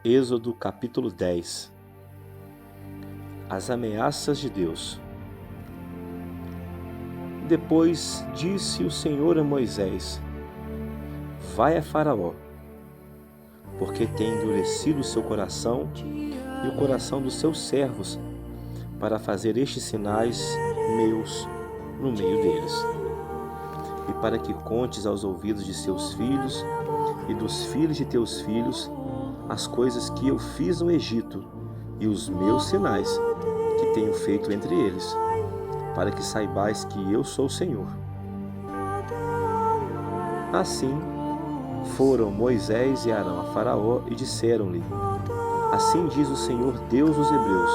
Êxodo capítulo 10. As ameaças de Deus. Depois disse o Senhor a Moisés: Vai a Faraó, porque tem endurecido o seu coração e o coração dos seus servos, para fazer estes sinais meus no meio deles, e para que contes aos ouvidos de seus filhos e dos filhos de teus filhos as coisas que eu fiz no Egito e os meus sinais que tenho feito entre eles, para que saibais que eu sou o Senhor. Assim foram Moisés e Arão a Faraó e disseram-lhe: Assim diz o Senhor Deus dos Hebreus: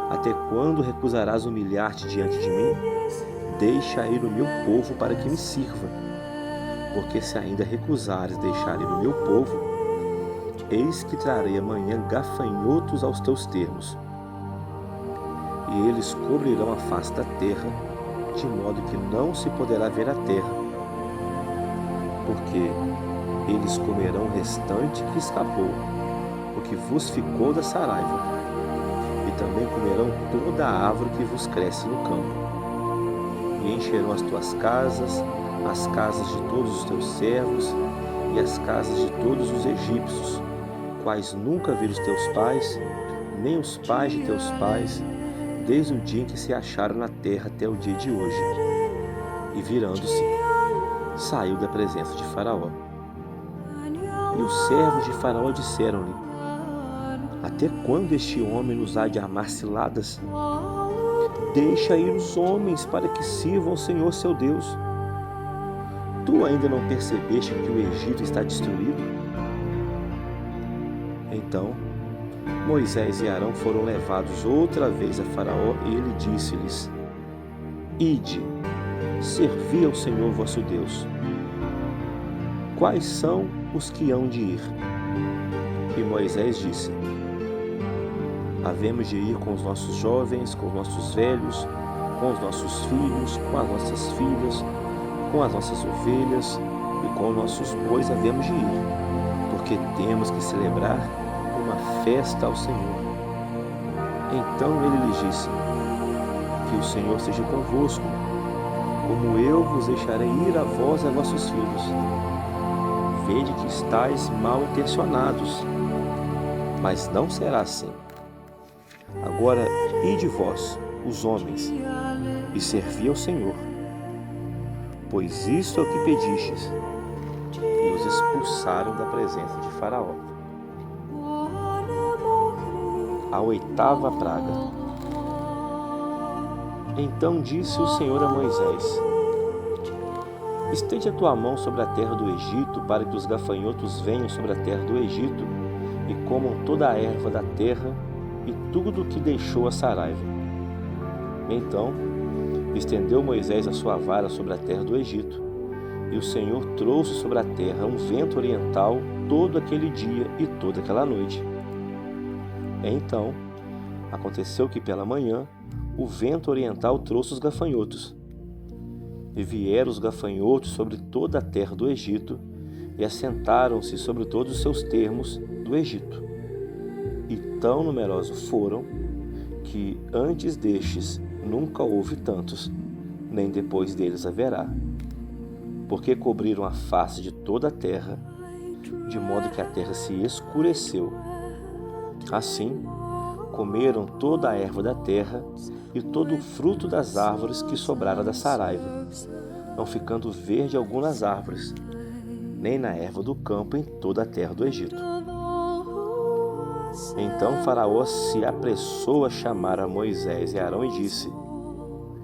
Até quando recusarás humilhar-te diante de mim? Deixa ir o meu povo para que me sirva. Porque se ainda recusares deixar ir o meu povo, eis que trarei amanhã gafanhotos aos teus termos, e eles cobrirão a face da terra, de modo que não se poderá ver a terra, porque eles comerão o restante que escapou, o que vos ficou da saraiva, e também comerão toda a árvore que vos cresce no campo, e encherão as tuas casas, as casas de todos os teus servos, e as casas de todos os egípcios, quais nunca viram os teus pais, nem os pais de teus pais, desde o dia em que se acharam na terra até o dia de hoje. E virando-se, saiu da presença de Faraó. E os servos de Faraó disseram-lhe: Até quando este homem nos há de armar ciladas? Deixa ir os homens para que sirvam ao Senhor seu Deus. Tu ainda não percebeste que o Egito está destruído? Então Moisés e Arão foram levados outra vez a Faraó, e ele disse-lhes: Ide, servi ao Senhor vosso Deus. Quais são os que hão de ir? E Moisés disse: Havemos de ir com os nossos jovens, com os nossos velhos, com os nossos filhos, com as nossas filhas, com as nossas ovelhas e com os nossos bois havemos de ir, porque temos que celebrar uma festa ao Senhor. Então ele lhes disse: Que o Senhor seja convosco, como eu vos deixarei ir a vós e a vossos filhos. Vede que estáis mal intencionados, mas não será assim. Agora ide vós, os homens, e servi ao Senhor, pois isto é o que pedistes. E os expulsaram da presença de Faraó. A oitava praga. Então disse o Senhor a Moisés: Estende a tua mão sobre a terra do Egito, para que os gafanhotos venham sobre a terra do Egito e comam toda a erva da terra e tudo o que deixou a saraiva. Então estendeu Moisés a sua vara sobre a terra do Egito, e o Senhor trouxe sobre a terra um vento oriental todo aquele dia e toda aquela noite. Então aconteceu que pela manhã o vento oriental trouxe os gafanhotos. E vieram os gafanhotos sobre toda a terra do Egito, e assentaram-se sobre todos os seus termos do Egito. E tão numerosos foram, que antes destes nunca houve tantos, nem depois deles haverá. Porque cobriram a face de toda a terra, de modo que a terra se escureceu. Assim, comeram toda a erva da terra e todo o fruto das árvores que sobrara da saraiva, não ficando verde algum nas árvores, nem na erva do campo em toda a terra do Egito. Então Faraó se apressou a chamar a Moisés e Arão e disse: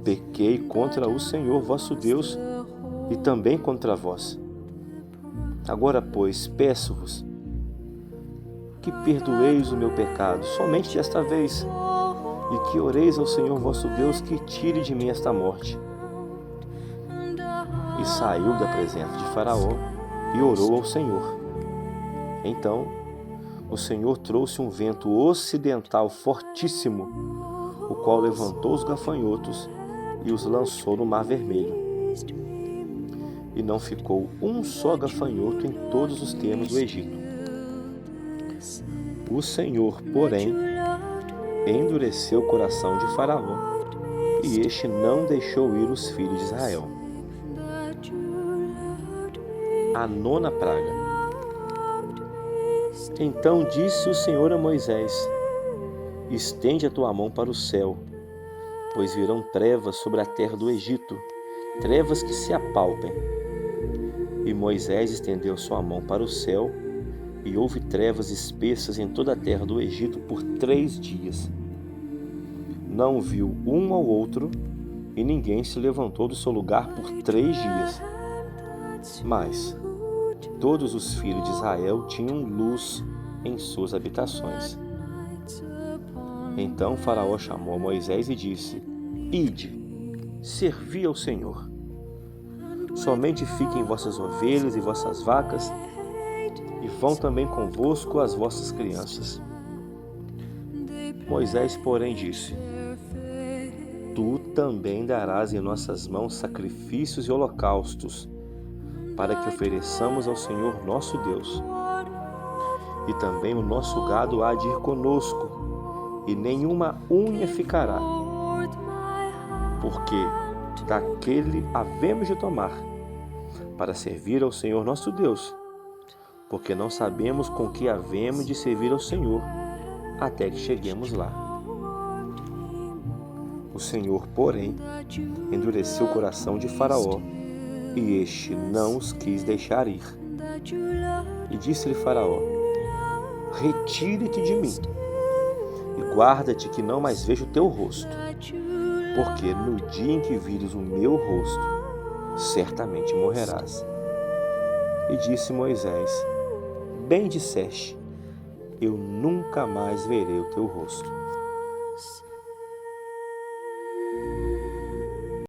Pequei contra o Senhor vosso Deus e também contra vós. Agora, pois, peço-vos que perdoeis o meu pecado somente desta vez, e que oreis ao Senhor vosso Deus que tire de mim esta morte. E saiu da presença de Faraó e orou ao Senhor. Então o Senhor trouxe um vento ocidental fortíssimo, o qual levantou os gafanhotos e os lançou no Mar Vermelho. E não ficou um só gafanhoto em todos os termos do Egito. O Senhor, porém, endureceu o coração de Faraó, e este não deixou ir os filhos de Israel. A nona praga. Então disse o Senhor a Moisés: estende a tua mão para o céu, pois virão trevas sobre a terra do Egito, trevas que se apalpem. E Moisés estendeu sua mão para o céu, e houve trevas espessas em toda a terra do Egito por 3 dias. Não viu um ao outro, e ninguém se levantou do seu lugar por 3 dias. Mas todos os filhos de Israel tinham luz em suas habitações. Então Faraó chamou Moisés e disse: ide, servi ao Senhor. Somente fiquem vossas ovelhas e vossas vacas, e vão também convosco as vossas crianças. Moisés, porém, disse: tu também darás em nossas mãos sacrifícios e holocaustos, para que ofereçamos ao Senhor nosso Deus. E também o nosso gado há de ir conosco, e nenhuma unha ficará, porque daquele havemos de tomar, para servir ao Senhor nosso Deus, porque não sabemos com que havemos de servir ao Senhor, até que cheguemos lá. O Senhor, porém, endureceu o coração de Faraó, e este não os quis deixar ir. E disse-lhe Faraó: retire-te de mim, e guarda-te que não mais veja o teu rosto, porque no dia em que vires o meu rosto, certamente morrerás. E disse Moisés: bem disseste, eu nunca mais verei o teu rosto.